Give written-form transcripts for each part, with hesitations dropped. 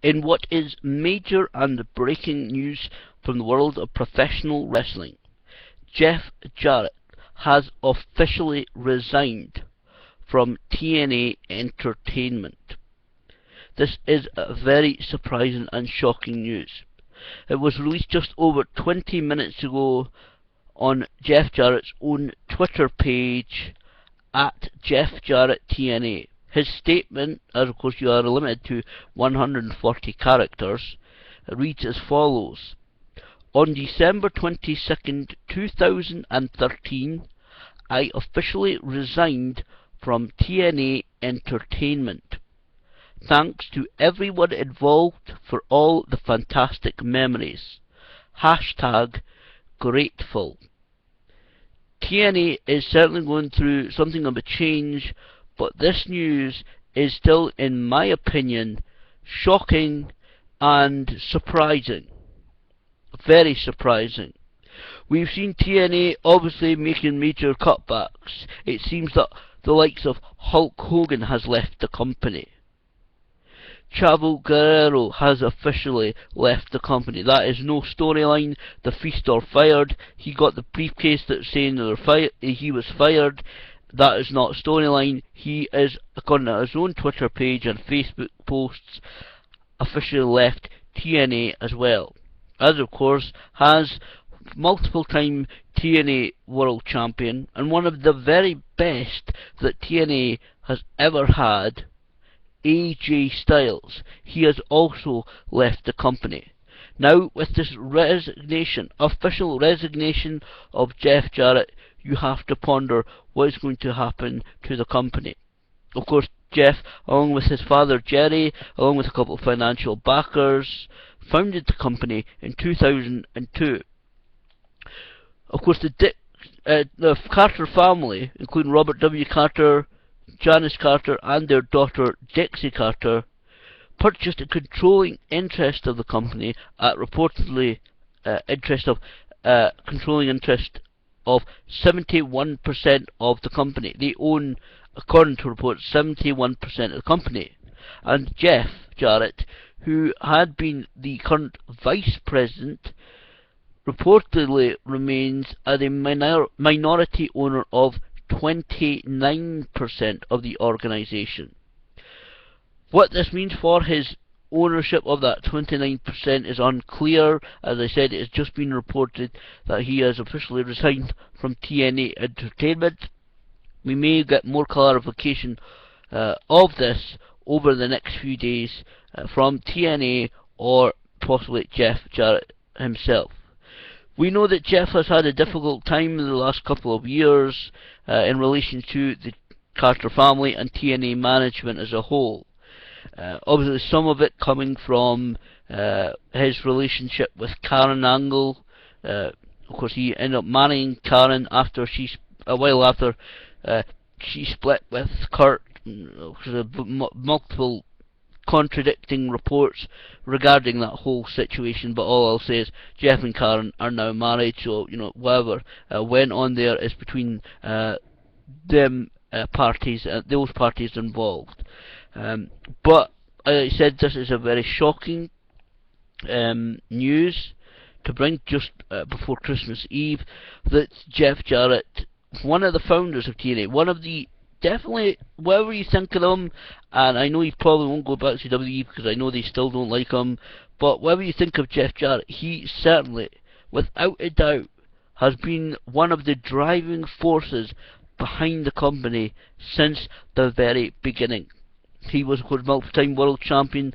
In what is major and breaking news from the world of professional wrestling, Jeff Jarrett has officially resigned from TNA Entertainment. This is very surprising and shocking news. It was released just over 20 minutes ago on Jeff Jarrett's own Twitter page at Jeff Jarrett TNA. His statement, as of course you are limited to 140 characters, reads as follows. On December 22nd, 2013, I officially resigned from TNA Entertainment. Thanks to everyone involved for all the fantastic memories. Hashtag grateful. TNA is certainly going through something of a change, but this news is still, in my opinion, shocking and surprising. Very surprising. We've seen TNA obviously making major cutbacks. It seems that the likes of Hulk Hogan has left the company. Chavo Guerrero has officially left the company. That is no storyline. The Feast are fired. He got the briefcase that's saying he was fired. That is not storyline. He is, according to his own Twitter page and Facebook posts, officially left TNA as well. As of course has multiple time TNA World Champion and one of the very best that TNA has ever had, AJ Styles. He has also left the company. Now with this resignation, official resignation of Jeff Jarrett, you have to ponder what is going to happen to the company. Of course, Jeff, along with his father Jerry, along with a couple of financial backers, founded the company in 2002. Of course, the Carter family, including Robert W. Carter, Janice Carter, and their daughter Dixie Carter, purchased a controlling interest of the company at reportedly controlling interest of 71% of the company. They own, according to reports, 71% of the company. And Jeff Jarrett, who had been the current vice president, reportedly remains as a minority owner of 29% of the organisation. What this means for his ownership of that 29% is unclear. As I said, it has just been reported that he has officially resigned from TNA Entertainment. We may get more clarification of this over the next few days from TNA or possibly Jeff Jarrett himself. We know that Jeff has had a difficult time in the last couple of years in relation to the Carter family and TNA management as a whole. Obviously some of it coming from his relationship with Karen Angle. Of course he ended up marrying Karen after a while after she split with Kurt. Multiple contradicting reports regarding that whole situation, but all I'll say is Jeff and Karen are now married, so whatever went on there is between them parties, those parties involved. But as I said, this is a very shocking news to bring just before Christmas Eve, that Jeff Jarrett, one of the founders of TNA, one of the definitely, whatever you think of him, and I know he probably won't go back to WWE because I know they still don't like him, but whatever you think of Jeff Jarrett, he certainly, without a doubt, has been one of the driving forces behind the company since the very beginning. He was, of course, multi-time world champion.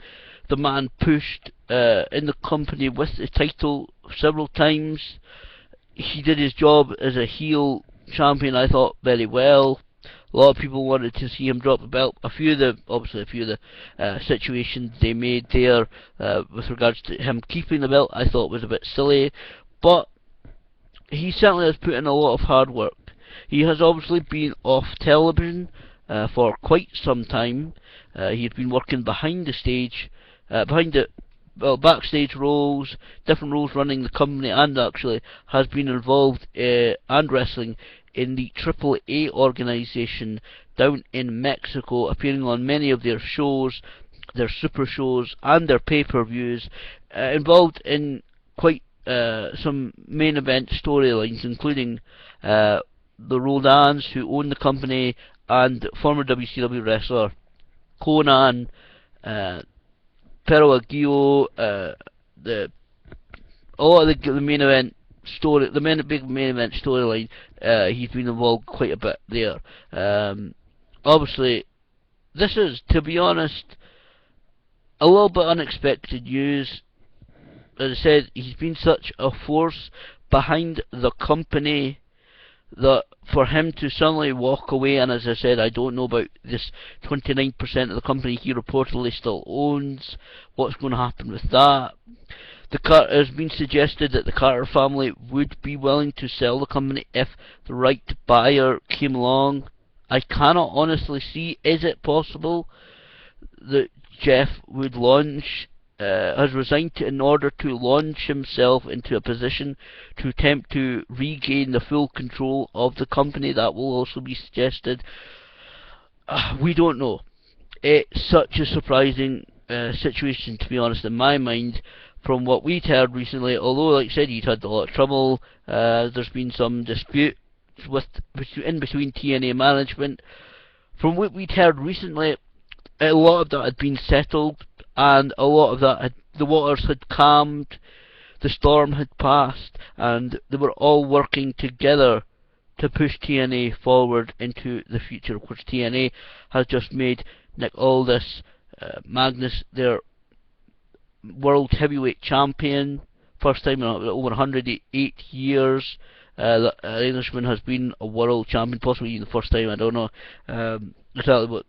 The man pushed in the company with the title several times. He did his job as a heel champion, I thought, very well. A lot of people wanted to see him drop the belt. A few of the situations they made there with regards to him keeping the belt, I thought was a bit silly. But he certainly has put in a lot of hard work. He has obviously been off television for quite some time. He had been working behind the stage, backstage roles, different roles running the company, and actually has been involved and wrestling in the AAA organization down in Mexico, appearing on many of their shows, their super shows and their pay-per-views, involved in quite some main event storylines, including the Rodans, who own the company, and former WCW wrestler Conan, uh, Pero Aguio, the a lot of the main event story, big main event storyline. He's been involved quite a bit there. Obviously, this is, to be honest, a little bit unexpected news. As I said, he's been such a force behind the company that for him to suddenly walk away, and as I said, I don't know about this 29% of the company he reportedly still owns, what's going to happen with that. It has been suggested that the Carter family would be willing to sell the company if the right buyer came along. I cannot honestly see, is it possible that Jeff would has resigned in order to launch himself into a position to attempt to regain the full control of the company? That will also be suggested. We don't know. It's such a surprising situation, to be honest, in my mind, from what we'd heard recently. Although, like I said, he'd had a lot of trouble. There's been some dispute in between TNA management. From what we'd heard recently, a lot of that had been settled, and a lot of that the waters had calmed, the storm had passed, and they were all working together to push TNA forward into the future, of course. TNA has just made Nick Aldis, Magnus, their world heavyweight champion, first time in over 108 years. The Englishman has been a world champion, possibly even the first time, I don't know exactly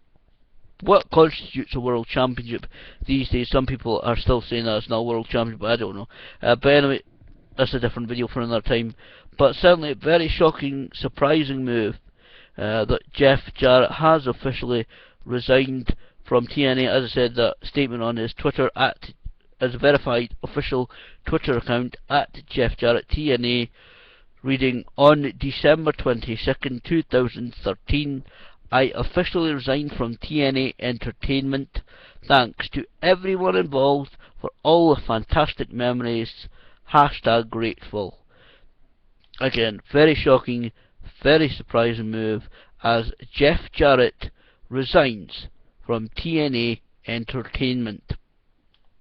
what constitutes a world championship these days. Some people are still saying that it's not a world championship, but I don't know. But anyway, that's a different video for another time. But certainly a very shocking, surprising move that Jeff Jarrett has officially resigned from TNA. As I said, that statement on his Twitter, as a verified official Twitter account, at Jeff Jarrett TNA, reading, on December 22nd, 2013, I officially resigned from TNA Entertainment. Thanks to everyone involved for all the fantastic memories. Hashtag grateful. Again, very shocking, very surprising move as Jeff Jarrett resigns from TNA Entertainment.